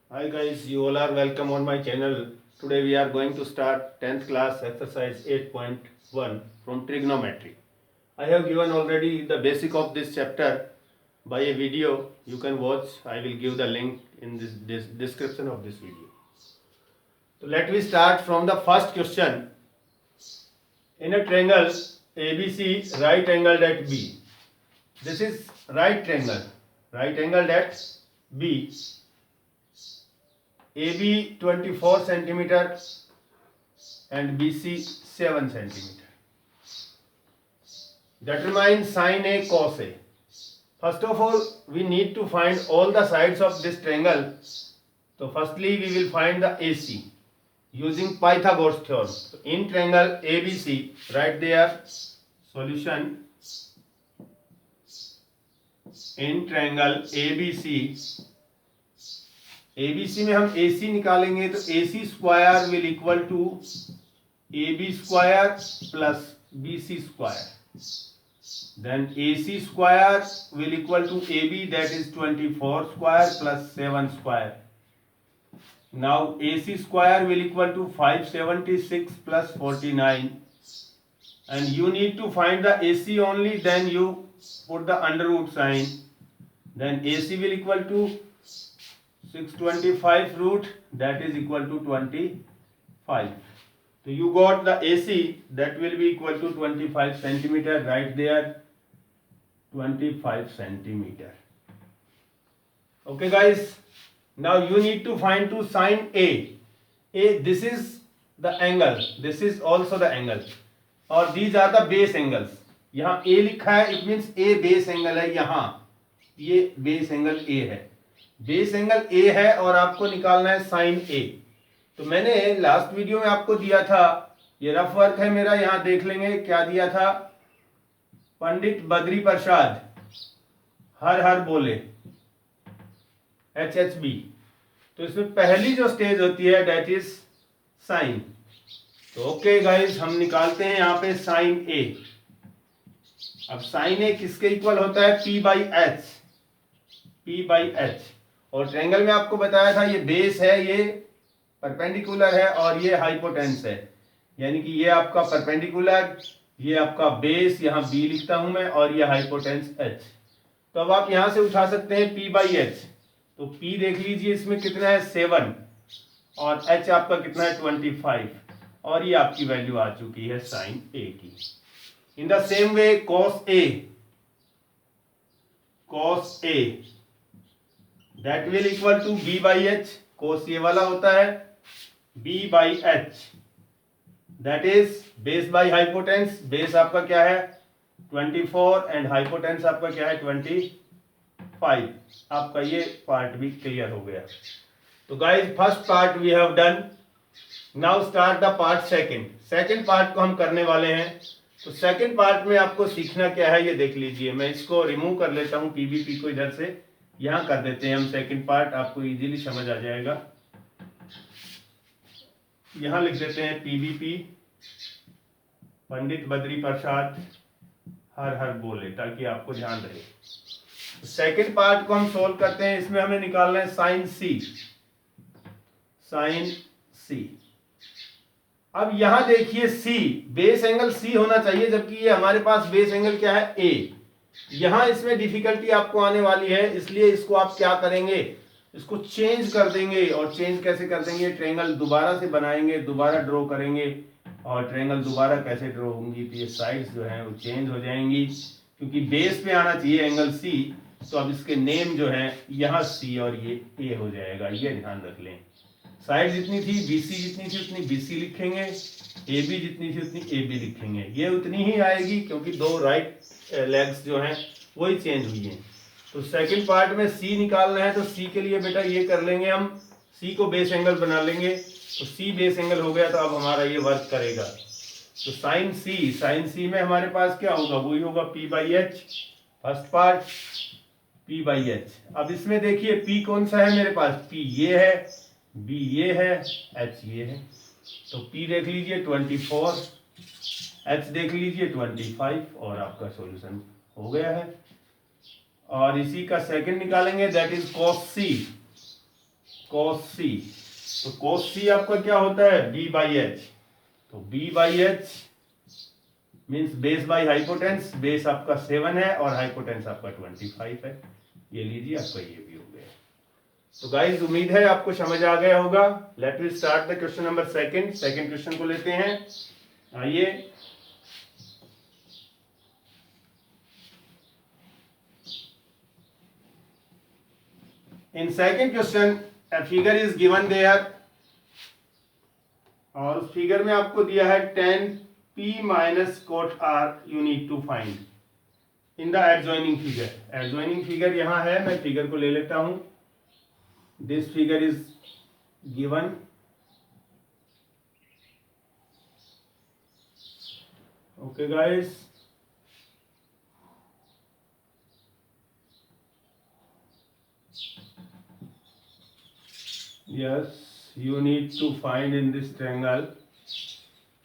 Hi guys, you all are welcome on my channel. Today we are going to start 10th class exercise 8.1 from trigonometry. I have given already the basic of this chapter by a video. You can watch. I will give the link in this description of this video. So let me start from the first question. In a triangle ABC, right angled at B. This is right angled at B. AB 24 centimeter and BC 7 centimeter. Determine sin A cos A. First of all, we need to find all the sides of this triangle. So firstly, we will find the AC using Pythagoras theorem. So in triangle ABC, write there solution. In triangle ABC, ABC में हम AC निकालेंगे तो AC square will equal to AB square plus BC square. Then AC square will equal to AB, that is 24 square plus 7 square. Now AC square will equal to 576 plus 49. And you need to find the AC only, then you put the under root sign. Then AC will equal to 625 root, that is equal to 25. So you got the AC, that will be equal to 25 centimeter, right there. 25 centimeter. Okay guys, now you need to find to sin A. This is the angle, this is also the angle, और these are the base angles. यहाँ A लिखा है, it means A base angle है. यहाँ ये base angle A है, base angle A है और आपको निकालना है sin A. तो मैंने लास्ट वीडियो में आपको दिया था, ये रफ वर्क है मेरा, यहाँ देख लेंगे क्या दिया था. पंडित बद्री प्रसाद हर हर बोले HHB. तो इसमें पहली जो स्टेज होती है डेट इज साइन. तो ओके गाइस, हम निकालते हैं यहाँ पे साइन A. अब साइन A किसके इक्वल होता है? P by H. और ट्रायंगल में आपको बताया था ये बेस है, ये परपेंडिकुलर है और ये हाइपोटेन्स है. यानी कि ये आपका परपेंडिकुलर, ये आपका बेस, यहाँ B लिखता हूं मैं, और ये हाइपोटेन्स H. तो अब आप यहां से उठा सकते हैं P बाई एच. तो P देख लीजिए, इसमें कितना है 7 और H आपका कितना है 25, और ये आपकी वैल्यू आ चुकी है साइन A की. In the same way cos A that will equal to B by H. cos ये वाला होता है B by H, that is base by hypotenuse. Base आपका क्या है 24 एंड हाइपोटेंस आपका क्या है 25. आपका ये पार्ट भी क्लियर हो गया. तो guys, first part we have done. Now start the part second part को हम करने वाले हैं. तो सेकंड पार्ट में आपको सीखना क्या है ये देख लीजिए. मैं इसको रिमूव कर लेता हूं, PVP को इधर से यहां कर देते हैं हम. सेकंड पार्ट आपको इजीली समझ आ जाएगा. यहां लिख देते हैं PVP, पंडित बद्री प्रसाद हर हर बोले, ताकि आपको ध्यान रहे. सेकंड पार्ट को हम सोल्व करते हैं. इसमें हमें निकालना है साइन C. अब यहां देखिए C, बेस एंगल C होना चाहिए, जबकि ये हमारे पास बेस एंगल क्या है A. यहां इसमें डिफिकल्टी आपको आने वाली है, इसलिए इसको आप क्या करेंगे, इसको चेंज कर देंगे. और चेंज कैसे कर देंगे? ट्रायंगल दोबारा से बनाएंगे, दोबारा ड्रॉ करेंगे, और ट्रायंगल दोबारा कैसे ड्रॉ होंगी तो ये साइड्स जो हैं वो चेंज हो जाएंगी, क्योंकि बेस पे आना चाहिए एंगल C. तो अब इसके नेम जो है यहाँ C और ये A हो जाएगा, ये ध्यान रख लें. साइड जितनी थी BC जितनी थी उतनी BC लिखेंगे, AB जितनी थी उतनी AB लिखेंगे. ये उतनी ही आएगी क्योंकि दो राइट लेग्स जो हैं वही चेंज हुई हैं. तो सेकंड पार्ट में C निकालना है, तो C के लिए बेटा ये कर लेंगे हम, C को बेस एंगल बना लेंगे. तो C बेस एंगल हो गया, तो अब हमारा ये वर्क करेगा. तो साइन C में हमारे पास क्या होगा, वही होगा P by H. First part P by H. अब इसमें देखिए P कौन सा है मेरे पास, P ये है, B ये है, H ये है. तो P देख लीजिए 24, H देख लीजिए 25, और आपका सॉल्यूशन हो गया है. और इसी का सेकंड निकालेंगे, that is cos C. cos c। तो cos c आपका क्या होता है b बाई एच। तो b by H means base by hypotenuse. Base आपका 7 है और हाइपोटेंस आपका 25 है। ये लीजिए आपका ये भी हो गया। तो गाइस उम्मीद है आपको समझ आ गया होगा। Let me start the question number second question को लेते हैं। आइए, in second question a figure is given there और उस फिगर में आपको दिया है tan p minus cot r you need to find in the adjoining figure। adjoining figure यहां है, मैं फिगर को ले लेता हूं। this figure is given okay guys। yes, you need to find in this triangle,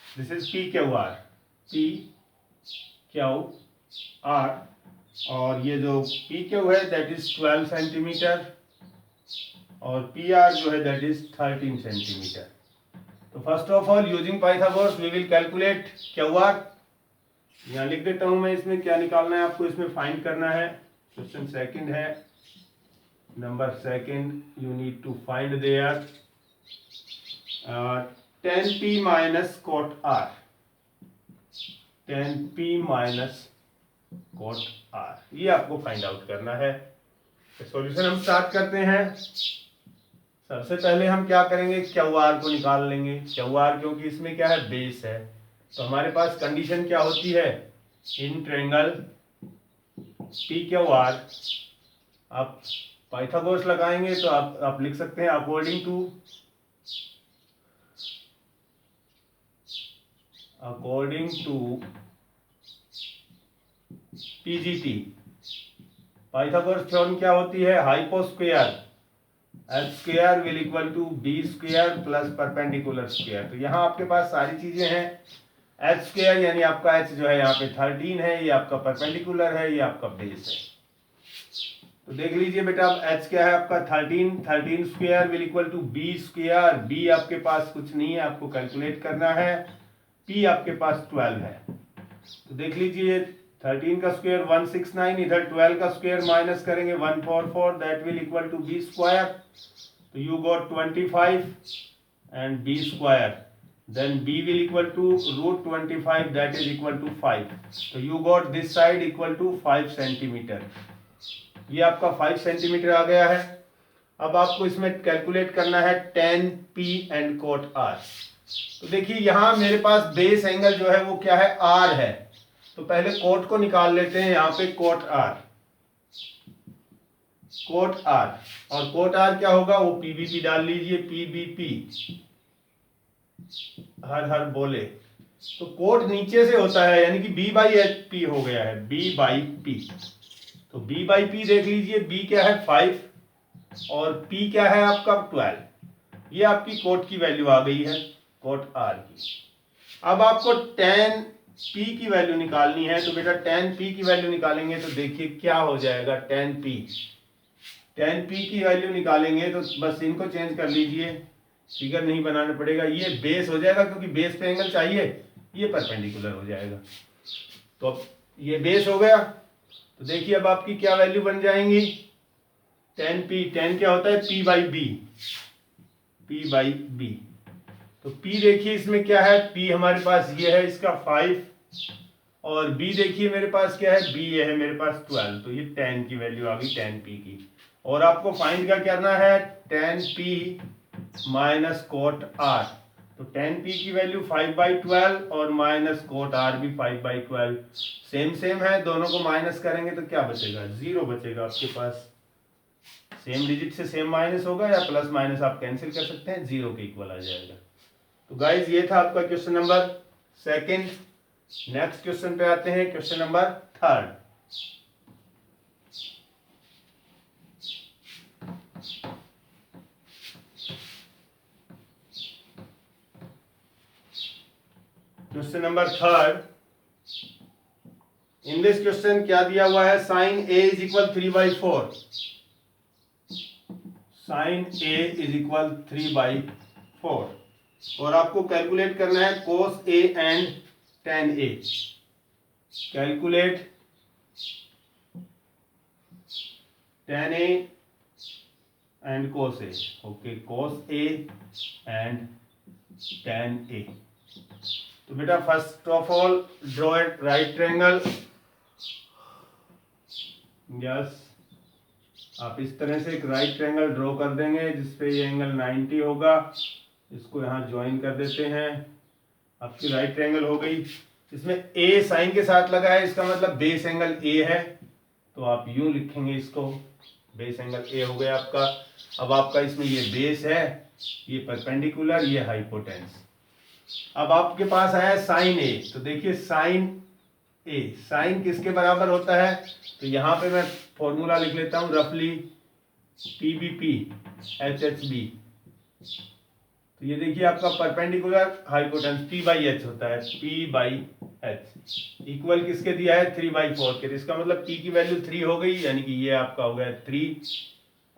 this is p q r, p q r और ये जो पी क्यू है दैट इज 12 सेंटीमीटर और पी आर जो है दैट इज 13 सेंटीमीटर। तो first of all using Pythagoras we will calculate Q R. यहाँ लिख देता हूं मैं, इसमें क्या निकालना है आपको, इसमें फाइंड करना है। क्वेश्चन सेकंड है, number second you need to find there tan p minus cot r, tan p minus cot r, ये आपको फाइंड आउट करना है। सॉल्यूशन हम स्टार्ट करते हैं। सबसे पहले हम क्या करेंगे, क्यू आर को निकाल लेंगे। क्यू आर क्योंकि इसमें क्या है बेस है, तो हमारे पास कंडीशन क्या होती है, in triangle P Q R आप पाइथागोरस लगाएंगे तो आप लिख सकते हैं according to PGT. Pythagoras theorem क्या होती है, hypo square H square will equal to B square plus perpendicular square. तो यहाँ आपके पास सारी चीजें हैं। एच स्क्वायर यानी आपका एच जो है यहाँ पे 13 है, ये आपका परपेंडिकुलर है, ये आपका बेस है। तो देख लीजिए बेटा, अब एच क्या है आपका 13 square will equal to B square. B आपके पास कुछ नहीं है, आपको कैलकुलेट करना है। पी आपके पास 12 है, तो देख लीजिए 13 का स्क्वायर 169, इधर 12 का स्क्वायर माइनस करेंगे 144, that will equal to B square. तो you got 25 and B square, then B will equal to root 25 that is equal to 5। तो you got this side equal to 5 centimetre. ये आपका 5 centimetre आ गया है। अब आपको इसमें कैलकुलेट करना है tan p and cot r। तो देखिए यहाँ मेरे पास बेस एंगल जो है वो क्या है, r है। तो पहले कोट को निकाल लेते हैं। यहाँ पे cot r और cot r क्या होगा, वो pbp डाल लीजिए, pbp हर हर बोले। तो कोट नीचे से होता है यानी कि b बाई एच पी हो गया है, b बाई पी। तो b बाई पी देख लीजिए, b क्या है 5 और p क्या है आपका 12। ये आपकी कोट की वैल्यू आ गई है, cot r की। अब आपको tan p की वैल्यू निकालनी है। तो बेटा tan p की वैल्यू निकालेंगे तो देखिए क्या हो जाएगा, tan p की वैल्यू निकालेंगे तो बस इनको चेंज कर लीजिए, फिगर नहीं बनाना पड़ेगा। ये बेस हो जाएगा क्योंकि बेस पे एंगल चाहिए, ये परपेंडिकुलर हो जाएगा। तो अब ये बेस हो गया। तो देखिए अब आपकी क्या वैल्यू बन जाएंगी, tan क्या होता है p बाई बी। तो p देखिए इसमें क्या है, p हमारे पास ये है इसका 5 और b देखिए मेरे पास क्या है, b ये है मेरे पास 12। तो ये tan की वैल्यू आ गई, tan p की। और आपको फाइंड क्या करना है, tan p minus cot r। तो tan p की वैल्यू 5/12 और माइनस cot r भी 5/12 सेम है। दोनों को माइनस करेंगे तो क्या बचेगा, 0 बचेगा आपके पास। सेम डिजिट से सेम माइनस होगा या प्लस माइनस आप कैंसिल कर सकते हैं, 0 के इक्वल आ जाएगा। तो गाइज ये था आपका question number second. Next question पे आते हैं, question number third. Question number third, in this question क्या दिया हुआ है, sine a is equal 3/4। Sine A is equal 3/4 और आपको कैलकुलेट करना है cos A and tan A. Calculate tan A and cos A. Okay, cos A and tan A. तो बेटा first of all draw at right triangle. Yes, आप इस तरह से एक राइट ट्रायंगल ड्रॉ कर देंगे जिसपे ये एंगल 90 होगा। इसको यहाँ ज्वाइन कर देते हैं। आपकी राइट ट्रायंगल हो गई। इसमें ए साइन के साथ लगा है, इसका मतलब बेस एंगल ए है, तो आप यूं लिखेंगे इसको, बेस एंगल ए हो गया आपका। अब आपका इसमें ये बेस है, ये परपेंडिकुलर, ये हाइपोटेन्स। अब आपके पास आया साइन ए, तो देखिए साइन ए, साइन किसके बराबर होता है, तो यहाँ पे मैं फॉर्मूला लिख लेता हूँ रफली, P B P H H B. तो ये देखिए आपका perpendicular hypotenuse P by H होता है, पी बाई एच इक्वल किसके दिया है 3/4 के। इसका मतलब पी की वैल्यू 3 हो गई, यानी कि ये आपका हो गया 3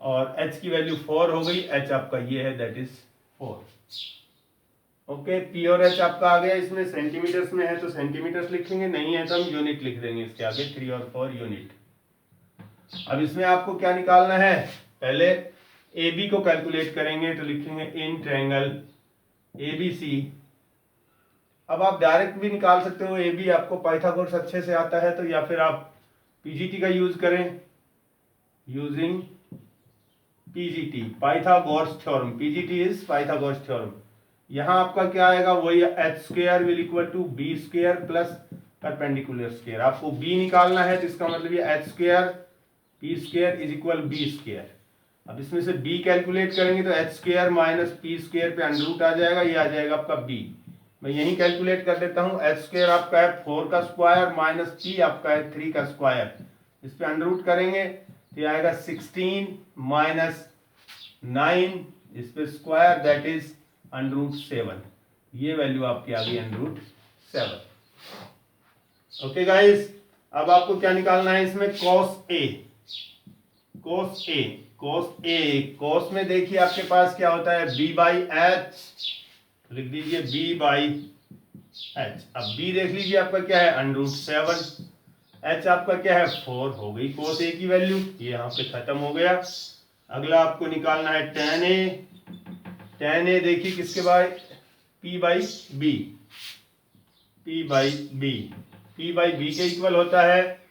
और एच की वैल्यू 4 हो गई, एच आपका ये है दैट इज 4। ओके, पी और एच आपका आ गया। इसमें सेंटीमीटर्स में है तो सेंटीमीटर्स लिखेंगे, नहीं है तो हम यूनिट लिख देंगे इसके आगे, 3 और 4 यूनिट। अब इसमें आपको क्या निकालना है, पहले ए बी को कैलकुलेट करेंगे, तो लिखेंगे in triangle A B C. अब आप डायरेक्ट भी निकाल सकते हो ए बी, आपको पाइथागोरस अच्छे से आता है तो, या फिर आप पीजीटी का यूज करें, using PGT Pythagoras theorem. PGT is Pythagoras theorem. यहाँ आपका क्या आएगा, वही H square will equal to B square plus perpendicular square. आपको बी निकालना है तो इसका मतलब ये H square P square is equal B square. अब इसमें से b कैलकुलेट करेंगे तो H square minus P square पे अंडर रूट आ जाएगा, ये आ जाएगा आपका b। मैं यही कैलकुलेट कर देता हूँ, एच स्क्वायर आपका है 4 का स्क्वायर माइनस p आपका है 3 का स्क्वायर। इस पे अंडर रूट करेंगे तो ये आएगा 16 माइनस 9, इस पे square that is under root 7। ये वैल्यू आपकी आ गई अंडर रूट 7। ओके गाइस, अब आपको क्या निकालना है इसमें, cos A. Cos A, cos A, cos में देखिए आपके पास क्या होता है b बाई एच, लिख दीजिए b बाई एच। अब b देख लीजिए आपका क्या है अंडर रूट 7, h आपका क्या है 4 हो गई कॉस ए की वैल्यू, ये यहाँ पे खत्म हो गया। अगला आपको निकालना है tan ए। tan ए देखिए किसके by, p by b, p by b, p by b के इक्वल होता है,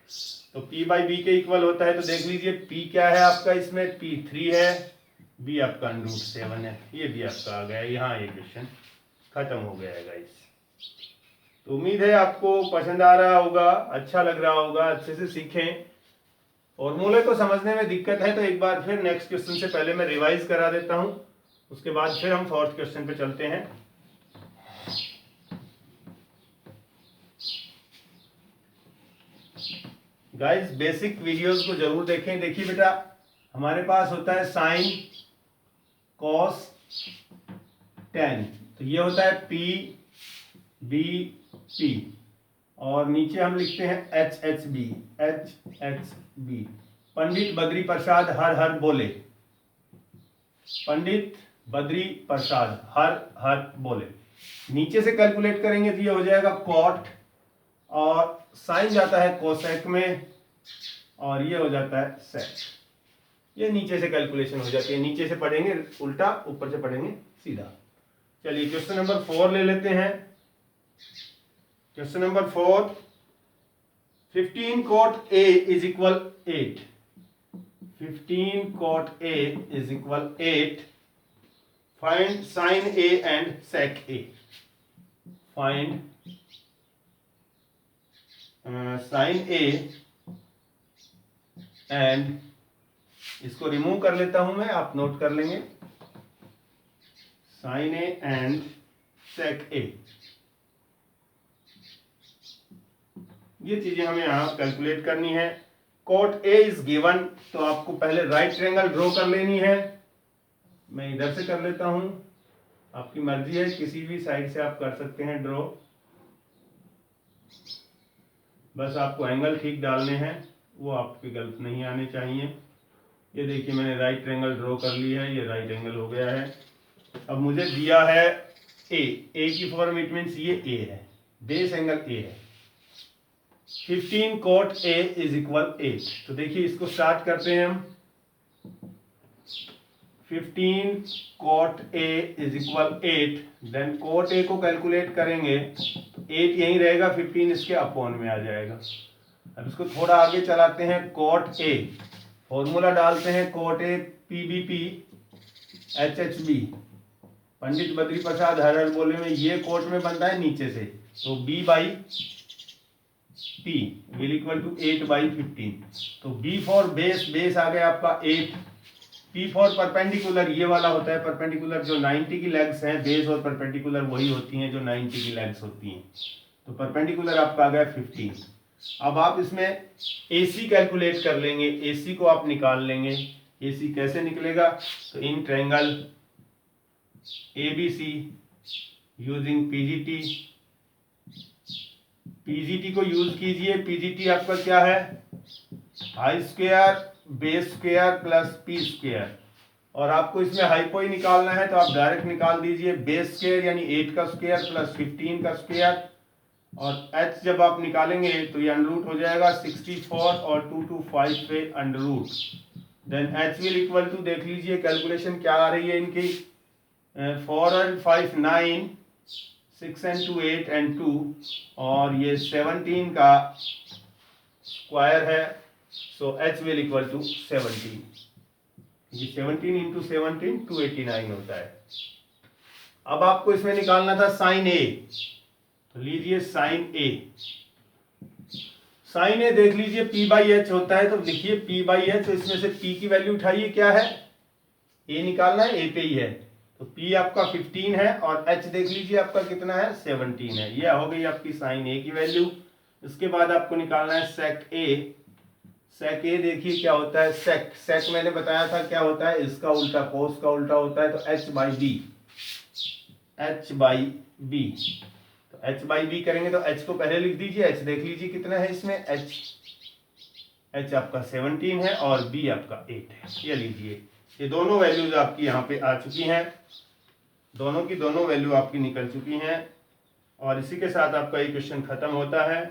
तो p बाई b के इक्वल होता है तो देख लीजिए p क्या है आपका इसमें, p 3 है, b आपका अंडर रूट 7 है, ये भी आपका आ गया। यहाँ ये क्वेश्चन खत्म हो गया है गाइस। तो उम्मीद है आपको पसंद आ रहा होगा, अच्छा लग रहा होगा, अच्छे से सीखें। फॉर्मूले को समझने में दिक्कत है तो एक बार फिर नेक्स्ट क्वेश्चन से पहले मैं रिवाइज करा देता हूं, उसके बाद फिर हम फोर्थ क्वेश्चन पे चलते हैं। गाइस बेसिक वीडियोस को जरूर देखें। देखिए बेटा, हमारे पास होता है साइन कॉस टेन, तो ये होता है पी बी पी, और नीचे हम लिखते हैं H H B, H H B. Pandit Badri Prasad हर हर बोले, पंडित बद्री प्रसाद हर हर बोले। नीचे से कैलकुलेट करेंगे तो ये हो जाएगा कॉट, और साइन जाता है कोसेक में, और ये हो जाता है सेक। ये नीचे से कैलकुलेशन हो जाती है, नीचे से पढ़ेंगे उल्टा, ऊपर से पढ़ेंगे सीधा। चलिए क्वेश्चन नंबर 4 ले लेते हैं। Question number 4, 15 cot A is equal 8, 15 cot A is equal 8, find sine A and sec A। Find sine A and, इसको रिमूव कर लेता हूं मैं, आप नोट कर लेंगे, sine A and sec A। ये चीजें हमें यहां कैलकुलेट करनी है। कॉट ए इज गिवन, तो आपको पहले राइट ट्रायंगल ड्रॉ कर लेनी है। मैं इधर से कर लेता हूं, आपकी मर्जी है, किसी भी साइड से आप कर सकते हैं ड्रॉ, बस आपको एंगल ठीक डालने हैं, वो आपके गलत नहीं आने चाहिए। ये देखिए मैंने राइट ट्रायंगल ड्रॉ कर ली है, ये राइट एंगल हो गया है। अब मुझे दिया है ए की फॉर्म, इट मीन्स ये ए है, बेस एंगल ए है। 15 cot A इज इक्वल 8। तो देखिए इसको स्टार्ट करते हैं हम। 15 cot A is equal 8, then cot A को कैलकुलेट करेंगे तो 8 यहीं रहेगा, 15 इसके अपॉन में आ जाएगा। अब इसको थोड़ा आगे चलाते हैं। cot A फॉर्मूला डालते हैं, cot A PBP HHB, पंडित बद्री प्रसाद हर बोले में ये कोट में बनता है नीचे से, तो B by P will equal to 8 by 15। तो B फॉर बेस, बेस आ गया आपका 8। P फॉर परपेंडिकुलर, ये वाला होता है परपेंडिकुलर, जो 90 की लेग्स हैं, बेस और परपेंडिकुलर वही होती हैं जो 90 की लेग्स होती हैं। तो परपेंडिकुलर आपका आ गया 15। अब आप इसमें AC कैलकुलेट कर लेंगे, AC को आप निकाल लेंगे। AC कैसे निकलेगा? तो in triangle ABC using PGT को यूज कीजिए। PGT आपका क्या है? High square base square plus P square, और आपको इसमें हाइपो ही निकालना है तो आप डायरेक्ट निकाल दीजिए। बेस स्क्वायर यानी 8 का स्क्वायर प्लस 15 का स्क्वायर, और h जब आप निकालेंगे तो ये अंडर रूट हो जाएगा 64 और 2 to 5 पे under root. Then h will equal to, देख लीजिए कैलकुलेशन क्या आ रही है इनकी, 4 and 5 9, 6 and 2 8 and 2, और ये 17 का स्क्वायर है। सो h विल इक्वल टू 17, ये 17 इंटू 17 289 होता है। अब आपको इसमें निकालना था साइन ए, तो लीजिए साइन ए। साइन ए देख लीजिए p बाई एच होता है, तो लिखिए p बाई एच। इसमें से p की वैल्यू उठाइए, क्या है? a निकालना है, a पे ही है, तो p आपका 15 है और h देख लीजिए आपका कितना है? 17 है। यह हो गई आपकी साइन a की वैल्यू। इसके बाद आपको निकालना है सेक a। सेक a देखिए क्या होता है, सेक मैंने बताया था क्या होता है, इसका उल्टा कोस का उल्टा होता है, तो h बाई बी। तो h बाई बी करेंगे तो h को पहले लिख दीजिए, h देख लीजिए कितना है इसमें, h आपका 17 है और b आपका 8 है। ये लीजिए, ये दोनों वैल्यूज आपकी यहाँ पे आ चुकी हैं, दोनों की दोनों वैल्यू आपकी निकल चुकी हैं। और इसी के साथ आपका ये क्वेश्चन खत्म होता है।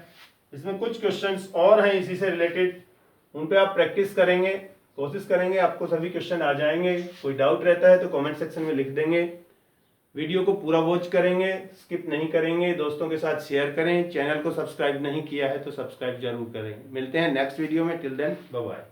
इसमें कुछ क्वेश्चंस और हैं इसी से रिलेटेड, उन पे आप प्रैक्टिस करेंगे, कोशिश करेंगे आपको सभी क्वेश्चन आ जाएंगे। कोई डाउट रहता है तो कमेंट सेक्शन में लिख देंगे। वीडियो को पूरा वॉच करेंगे, स्किप नहीं करेंगे, दोस्तों के साथ शेयर करें। चैनल को सब्सक्राइब नहीं किया है तो सब्सक्राइब जरूर करें। मिलते हैं नेक्स्ट वीडियो में, टिल देन बाय बाय।